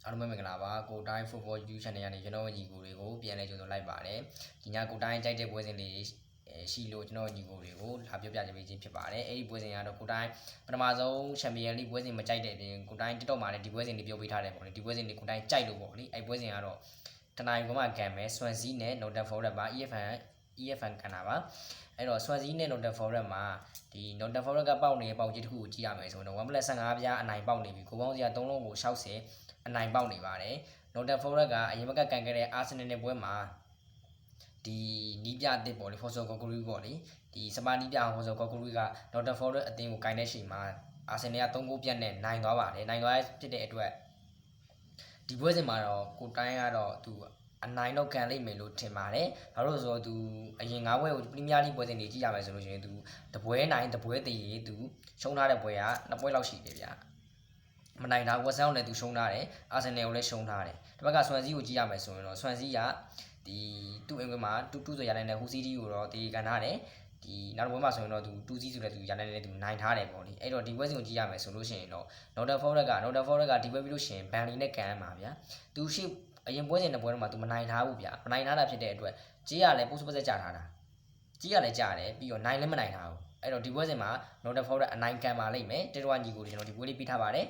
အားလုံးပဲမင်္ဂလာပါကိုတိုင်း football YouTube channel ကနေကျွန်တော်ညီကိုတွေကိုပြန်လဲကြိုဆိုလိုက်ပါတယ်ဒီညကိုတိုင်းကြိုက်တဲ့ပွဲစဉ်လေးရှိလို့ကျွန်တော်ညီကိုတွေကိုလာပြောပြချင်ပေးခြင်းဖြစ်ပါတယ်အဲ့ဒီပွဲစဉ်ကတော့ကိုတိုင်းပထမဆုံးချန်ပီယံလိပွဲစဉ်မကြိုက်တဲ့အပြင်ကိုတိုင်း TikTok မှာလည်းဒီပွဲစဉ်တွေပြောပေးထားတယ်ပေါ့လေဒီပွဲစဉ်တွေကိုတိုင်းကြိုက်လို့ပေါ့လေအဲ့ပွဲစဉ်ကတော့တနင်္လာနေ့ကမှကန်မယ် Swansea နဲ့ Nottingham Forest ပါ EFN ကန်တာပါအဲ့တော့ Swansea နဲ့ Nottingham Forest မှာဒီ Nottingham Forest ကပေါက်နေတဲ့ပေါက်ကြီးတစ်ခုကိုကြည့်ရမယ်ဆိုတော့ 1+15 ပြားအနိုင်ပေါက်နေပြီကိုပေါင်းစရာ3လုံးကို60အနိုင်ပေါက်နေပါတယ်Nottingham Forest ကအရင်ဘက်ကကန်ခဲ့တဲ့ Arsenal နဲ့ပွဲမှာဒီနီးပြအသစ်ပေါ့လေ Fosso Kokuri ပေါ့လေဒီစပါနီးပြ Fosso Kokuri က Nottingham Forest အသင်းကိုကန်တဲ့ချိန်မှာ Arsenal က3ဂိုးပြတ်နဲ့နိုင်သွားပါတယ်နိုင်သွားဖြစ်တဲ့အတွက်ဒီပွဲစဉ်မှာတော့ကိုတိုင်းကတော့သူအနိုင်တော့ကန်လိမ့်မယ်လို့ထင်ပါတယ်။ဘာလို့လဲဆိုတော့သူအရင်9ပွဲကိုပရီးမီးယားလိပွဲစဉ်တွေကြည့်ရမယ်ဆိုလို့ရှိရင်သူတပွဲနိုင်တပွဲတည်ရေးသူရှုံးထားတဲ့ပွဲက2ပွဲလောက်ရှိတယ်ဗျာ။မနိုင်တာဝက်ဆန်ကိုလည်းသူရှုံးထားတယ်အာဆင်နယ်ကိုလည်းရှုံးထားတယ်ဒီဘက်ကဆွမ်စီကိုကြည့်ရမယ်ဆိုရင်တော့ဆွမ်စီကဒီသူ့အင်္ဂွေမှာ2ဆိုရနိုင်တဲ့ဟူစီတီကိုတော့ဒီကန်ထားတယ်ဒီနောက်တစ်ပွဲမှာဆိုရင်တော့သူ2စီဆိုတဲ့သူရနိုင်တဲ့သူနိုင်ထားတယ်ပေါ့လေအဲ့တော့ဒီပွဲစဉ်ကိုကြည့်ရမယ်ဆိုလို့ရှိရင်တော့ Nottingham Forest ကဒီပွဲပြီးလို့ရှိရင်ဘန်လီနဲ့ကန်မှာဗျာသူရှိအရင်ပွဲစဉ်တဲ့ပွဲတော့မှသူမနိုင်ထားဘူးဗျာမနိုင်ထားတာဖြစ်တဲ့အတွက်ကြီးရလည်းပို့စပတ်ဆက်ကြထားတာကြီးရလည်းကြတယ်ပြီးတော့နိုင်လည်းမနိုင်ထားဘူးအဲ့တော့ဒီပွဲစဉ်မှာ Nottingham Forest အနိုင်ကန်ပါလိမ့်မယ်တေတော်ညီကိုကျွန်တော်ဒီပွဲလေးပြထားပါတယ်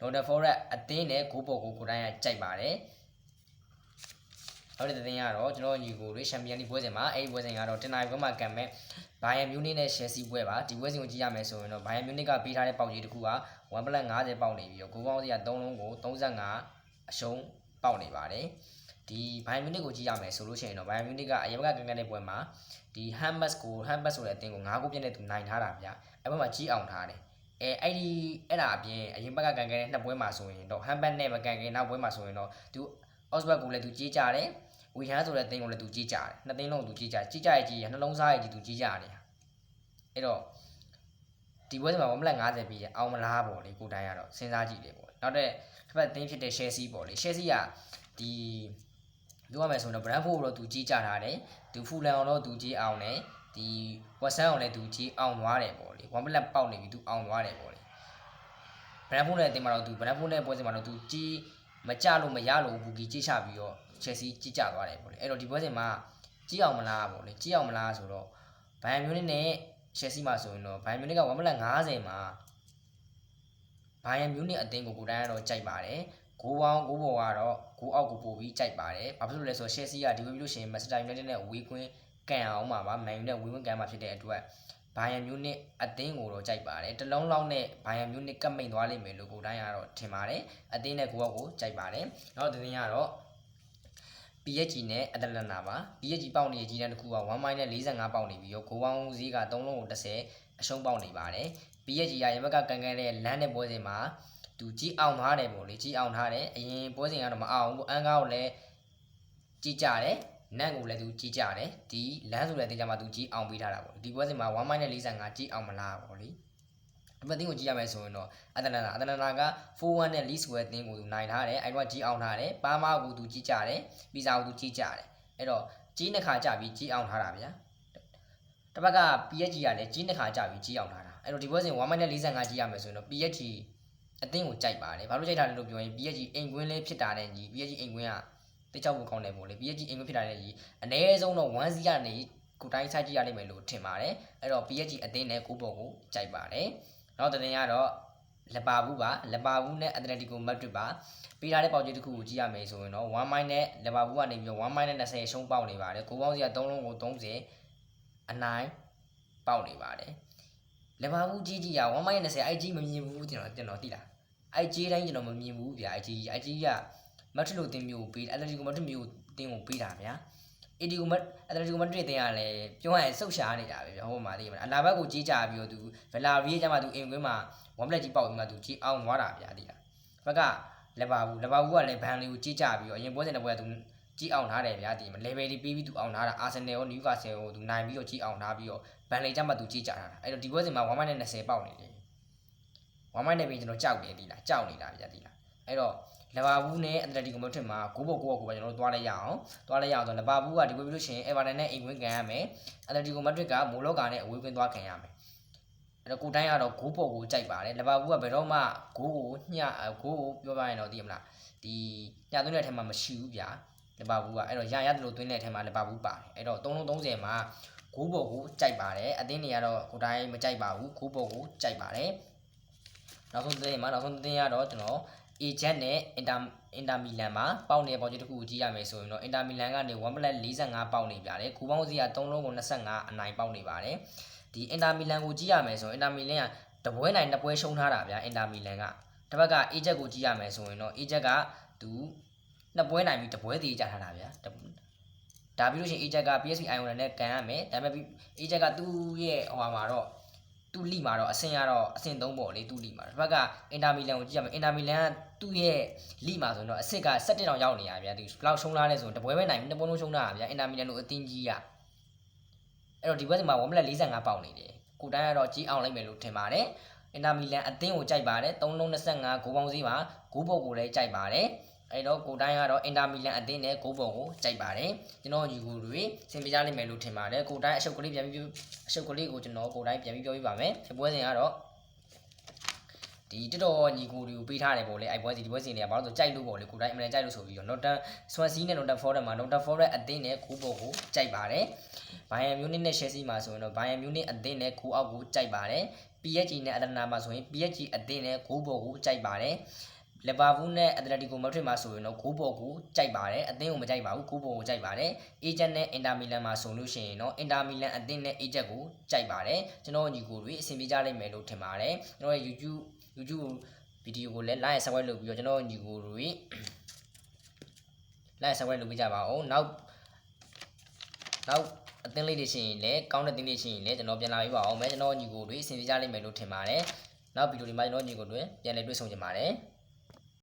Nottingham Forest အသင်းနဲ့ဂိုးပေါ်ကိုတိုင်းကကြိုက်ပါတယ်နောက်တဲ့တင်ကတော့ကျွန်တော်ညီကိုတွေချန်ပီယံလိပွဲစဉ်မှာအဲ့ဒီပွဲစဉ်ကတော့တင်နာရီဘက်မှာကန်မဲ့ဘိုင်ယန်မြူးနစ်နဲ့ရှယ်ဆီပွဲပါဒီပွဲစဉ်ကိုကြည့်ရမယ်ဆိုရင်တော့ဘိုင်ယန်မြူးနစ်ကပေးထားတဲ့ပေါက်ကြီးတစ်ခုက 1+50 ပေါက်နေပြီးတော့ဂိုးပေါင်းစရာ3လုံးကို35အရှုံးပေါက်နေပါတယ်ဒီဘိုင်ယန်မြူးနစ်ကိုကြည့်ရမယ်ဆိုလို့ရှိရင်တော့ဘိုင်ယန်မြူးနစ်ကအရင်ဘက်ကကန်တဲ့ပွဲမှာဒီဟမ်ဘတ်ဆိုတဲ့အသင်းကို9ဂိုးပြည့်နဲ့သူနိုင်ထားတာဗျအဲ့ဘက်မှာကြီးအောင်ထားတယ်အဲ့ဒါအပြင်အရင်ဘက်ကကန်ခဲ့တဲ့နှစ်ပွဲမှာဆိုရင်တော့ဟမ်ဘတ်နဲ့မကန်ခင်နောက်ပွဲမှာဆိုရင်တော့သူအော့စ်ဘတ်ကိုလည်းသူကြီးကြတယ်ဝီဟန်ဆိုတဲ့အသင်းကိုလည်းသူကြီးကြတယ်နှစ်သင်းလုံးသူကြီးကြရနှလုံးစားရကြီးသူကြီးကြတယ်အဲ့တော့ဒီပွဲမှာ1+50ပြီးရအောင်မလားပေါ့လေကိုတိုင်းကတော့စဉ်းစားကြည့်တယ်ပေါ့နောက်တဲ့တစ်ဖက်အသင်းဖြစ်တဲ့ Chelsea ပေါ့လေ Chelsea ကဒီပြောရမယ်ဆိုတော့ Brentford ကိုတော့သူကြီးကြထားတယ်သူဖူလန်အောင်တော့သူကြီးအောင်တယ်ဒီဝက်ဆန်အောင်လည်းသူကြီးအောင်သွားတယ်ပေါ့လေ1+ပေါက်နေပြီသူအောင်သွားတယ်ပေါ့လေ Brentford နဲ့အသင်းမှာတော့သူ Brentford နဲ့ပွဲစဉ်မှာတော့သူကြီးမကြလို့မရလို့ဘူကီကြီးချပြီးတော့ Chelsea ကြီးကြသွားတယ်ပေါ့လေအဲ့တော့ဒီပွဲစဉ်မှာကြီးအောင်မလားပေါ့လေကြီးအောင်မလားဆိုတော့ဘိုင်ယန်မြူးနစ်နဲ့ Chelsea မှာဆိုရင်တော့ဘိုင်ယန်မြူးနစ်က1+50မှာဘိုင်ယန်မြူးနစ်အသင်းကိုတိုင်းကတော့ကြိုက်ပါတယ်ဂိုးပေါ်ကတော့ဂိုးအောက်ကိုပို့ပြီးကြိုက်ပါတယ်ဘာဖြစ်လို့လဲဆိုတော့ Chelsea ကဒီလိုလို့ရှိရင် Manchester United နဲ့ဝေးကွင်းကန်အောင်မှာပါ Man U နဲ့ဝေးကွင်းကန်မှာဖြစ်တဲ့အတွက်ဘိုင်ယန်မြူးနစ်အသင်းကိုတော့ကြိုက်ပါတယ်တလုံးလောက်နဲ့ဘိုင်ယန်မြူးနစ်ကပ်မိန်သွားလိမ့်မယ်လို့ကိုတိုင်းကတော့ထင်ပါတယ်အသင်းနဲ့ကိုကိုကြိုက်ပါတယ်နောက်သတင်းကတော့ PSG နဲ့အတလန်နာပါ PSG ပေါက်နေတဲ့ကြီးတန်းတစ်ခုက1-45ပေါက်နေပြီးတော့ဂိုးပေါင်းဈေးက3လုံးကို30အရှုံးပေါက်နေပါတယ် PSG ရရင်ဘက်ကကန်ကန်တဲ့လမ်းတဲ့ပွဲစဉ်မှာသူကြီးအောင်ထားတယ်ပေါ့လေကြီးအောင်ထားတယ်အရင်ပွဲစဉ်ကတော့မအောင်ဘူးအန်ကားကိုလည်းကြီးကြတယ်နန့်ကိုလည်းသူကြီးကြတယ်ဒီလမ်းဆိုတဲ့အတင်းကြမှာသူကြီးအောင်ပေးထားတာပေါ့ဒီပွဲစဉ်မှာ1-45ကြီးအောင်မလားပေါ့လေဒီမတင်းကိုကြည့်ရမယ်ဆိုရင်တော့အတလန်နာက4-1နဲ့ Leeds ပွဲအသင်းကိုသူနိုင်ထားတယ်အဲ့တော့ကြီးအောင်ထားတယ်ပါမာကိုသူကြီးကြတယ်ပီဇာကိုသူကြီးကြတယ်အဲ့တော့ကြီးနှစ်ခါကြပြီးကြီးအောင်ထားတာဗျာတစ်ဘက်က PSG ကလည်းကြီးနှစ်ခါကြပြီးကြီးအောင်ထားတာအဲ့တော့ဒီပွဲစဉ်1-45ကြီးရမယ်ဆိုရင်တော့ PSG အသင်းကိုကြိုက်ပါတယ်ဘာလို့ကြိုက်တာလဲလို့ပြောရင် PSG အိမ်ကွင်းလေးဖြစ်တာနဲ့ညီ PSG အိမ်ကွင်းကတိတ်ချောက်ဖို့ကောင်းတယ်ပေါ့လေ PSG အိမ်ကွင်းဖြစ်တာနဲ့ညီအနည်းဆုံးတော့1-0ကနေကိုတိုင်းဆိုင်ကြည့်ရလိမ့်မယ်လို့ထင်ပါတယ်အဲ့တော့ PSG အသင်းနဲ့ကိုပေါ်ကိုကြိုက်ပါတယ်နောက်တဲ့တင်ကတော့လက်ပါဘူးနဲ့အက်တလက်တီကိုမက်ဒရစ်ပါပေးထားတဲ့ပေါက်ကြီးတစ်ခုကိုကြည့်ရမယ်ဆိုရင်တော့1- နဲ့လက်ပါဘူးကနေပြီးတော့1- နဲ့20ရှုံးပေါက်နေပါတယ်ကိုပေါင်းစီက3လုံးကို30အနိုင်ပေါက်နေပါတယ်လက်ပါဘူးကြီးက1- နဲ့20အဲ့ကြီးမမြင်ဘူးကျွန်တော်သိလားအဲ့ကြီးတိုင်းကျွန်တော်မမြင်ဘူးဗျာအဲ့ကြီးကမက်ဒရစ်လိုတင်မျိုးပေးအက်တလက်တီကိုမက်ဒရစ်မျိုးတင်းကိုပေးတာဗျာအက်တလက်တီကိုမက်ဒရစ်တင်ရလဲပြောရရင်စုပ်ရှားနေတာပဲဗျာဟိုမှာသိရမလားအလာဘက်ကိုကြီးကြပြီးတော့သူဗလာရီးကျမှသူအင်ကွင်းမှာ1 plate ကြီးပေါက်ပြီးမှသူကြီးအောင်သွားတာဗျာသိလားဘက်ကလက်ပါဘူးကလည်းဘန်လီကိုကြီးကြပြီးတော့အရင်ပွဲစဉ်တစ်ပွဲကသူကြီးအောင်ထားတယ်ဗျာဒီ level တွေပြီးပြီးသူအောင်ထားတာအာဆင်နယ်ရောနယူကာဆယ်ကိုသူနိုင်ပြီးတော့ကြီးအောင်ထားပြီးတော့ဘန်လီကျမှသူကြီးကြထားတာအဲ့တော့ဒီပွဲစဉ်မှာ1 နဲ့20ပေါက်နေတယ်1 နဲ့ပြီးကျွန်တော်ကြောက်တယ်သိလားကြောက်နေတာဗျာသိလားအဲ့တော့လက်ပါဘူးနဲ့အက်တလက်တီကိုမက်ဒရစ်မှာ9ပေါ်9ကိုပဲကျွန်တော်တို့သွားလိုက်ရအောင်ဆိုလက်ပါဘူးကဒီပွဲပြီးလို့ရှိရင်အေဗာတန်နဲ့အိမ်ကွင်းကန်ရမယ်အက်တလက်တီကိုမက်ဒရစ်ကမိုလောကာနဲ့အဝေးကွင်းသွားခံရမယ် အဲ့တော့ကိုတိုင်းကတော့ဂိုးပေါ်ကိုကြိုက်ပါတယ်လီဗာပူးကဘယ်တော့မှဂိုးကိုညဂိုးကိုပြောပြရင်တော့သိရမလားဒီညသွင်းတဲ့အထက်မှာမရှိဘူးဗျာလီဗာပူးကအဲ့တော့ရရတယ်လို့သွင်းတဲ့အထက်မှာလီဗာပူးပါတယ်အဲ့တော့3-30မှာဂိုးပေါ်ကိုကြိုက်ပါတယ်အသင်းတွေကတော့ကိုတိုင်းမကြိုက်ပါဘူးဂိုးပေါ်ကိုကြိုက်ပါတယ်နောက်ဆုံးသတင်းမှာနောက်ဆုံးသတင်းကတော့ကျွန်တော်အေဂျင့်နဲ့အင်တာမီလန်မှာပေါက်နေတဲ့ပေါက်ကြီးတစ်ခုကိုကြည့်ရမယ်ဆိုရင်တော့အင်တာမီလန်ကနေ1.45ပေါက်နေပြတယ်ခုပေါင်းစီက3လုံးကို25အနိုင်ပေါက်နေပါတယ်ဒီအင်တာမီလန်ကိုကြည့်ရမယ်ဆိုရင်အင်တာမီလန်ကတပွဲနိုင်2ပွဲရှုံးထားတာဗျာအင်တာမီလန်ကတစ်ဘက်ကအေဂျက်ကိုကြည့်ရမယ်ဆိုရင်တော့အေဂျက်ကသူ2ပွဲနိုင်ပြီး2ပွဲသေးကြထားတာဗျာဒါပြီးလို့ရှိရင်အေဂျက်က PSV Ion နဲ့ကန်ရမယ်ဒါပေမဲ့အေဂျက်ကသူ့ရဲ့ဟိုမှာတော့သူ့လိမှာတော့အဆင့်ကတော့အဆင့်3ပေါ့လေသူ့လိမှာတစ်ဘက်ကအင်တာမီလန်ကိုကြည့်ရမယ်အင်တာမီလန်ကသူ့ရဲ့လိမှာဆိုရင်တော့အဆင့်က17တောင်ရောက်နေရဗျာသူဘလောက်ရှုံးလာလဲဆိုရင်တပွဲပဲနိုင်ပြီး2ပွဲလုံးရှုံးတာဗျာအင်တာမီလန်တို့အသင်းကြီးကအဲ့တော့ဒီဘက်မှာ1.45ပေါက်နေတယ်ကိုတိုင်းကတော့ကြီးအောင်လိုက်မယ်လို့ထင်ပါတယ်အင်တာမီလန်အသင်းကိုကြိုက်ပါတယ်3.25ဂိုးပေါင်းစီးမှာဂိုးပေါ်ကိုလည်းကြိုက်ပါတယ်အဲ့တော့ကိုတိုင်းကတော့အင်တာမီလန်အသင်းနဲ့ဂိုးပေါ်ကိုကြိုက်ပါတယ်ကျွန်တော်ညီကိုတွေစင်ပြကြလိမ့်မယ်လို့ထင်ပါတယ်ကိုတိုင်းအရှုပ်ကလေးပြန်ပြီးအရှုပ်ကလေးကိုကျွန်တော်ကိုတိုင်းပြန်ပြီးပြောပြပါမယ်ဒီပွဲစဉ်ကတော့ဒီတော်တော်ညီကိုတွေကိုပေးထားတယ်ပေါ့လေအဲ့ပွဲစီဒီပွဲစဉ်တွေကဘာလို့ဆိုကြိုက်လို့ပေါ့လေကိုတိုင်းအမှန်တန်ကြိုက်လို့ဆိုပြီးတော့ Norton Swansea နဲ့ Norton Forest မှာ Norton Forest အသင်းနဲ့ဂိုးပေါ်ကိုကြိုက်ပါတယ် Bayern Munich နဲ့ Chelsea မှာဆိုရင်တော့ Bayern Munich အသင်းနဲ့ဂိုးအောက်ကိုကြိုက်ပါတယ် PSG နဲ့ Atlanta မှာဆိုရင် PSG အသင်းနဲ့ဂိုးပေါ်ကိုကြိုက်ပါတယ်လီဗာပူးနဲ့အက်တလက်တီကိုမက်ဒရစ်မှာဆိုရင်တော့ဂိုးပေါ်ကိုကြိုက်ပါတယ်အသင်းကိုမကြိုက်ပါဘူးဂိုးပေါ်ကိုကြိုက်ပါတယ်အေဂျင့်နဲ့အင်တာမီလန်မှာဆိုလို့ရှိရင်တော့အင်တာမီလန်အသင်းနဲ့အေဂျင့်ကိုကြိုက်ပါတယ်ကျွန်တော်ညီကိုတွေအဆင်ပြေကြလိမ့်မယ်လို့ထင်ပါတယ်ကျွန်တော်ရဲ့ YouTube ဗီဒီယိုကိုလည်း like subscribe လုပ်ပြီးတော့ကျွန်တော်ညီကိုတွေ like subscribe လုပ်ပေးကြပါဦးနောက်အသင်းလေးတွေရှိရင်လည်းကောင်းတဲ့သင်းလေးရှိရင်လည်းကျွန်တော်ပြန်လာပေးပါအောင်မယ်ကျွန်တော်ညီကိုတွေအဆင်ပြေကြလိမ့်မယ်လို့ထင်ပါတယ်နောက်ဗီဒီယိုဒီမှာကျွန်တော်ညီကိုတွေပြန်လည်တွေ့ဆုံကြပါတယ်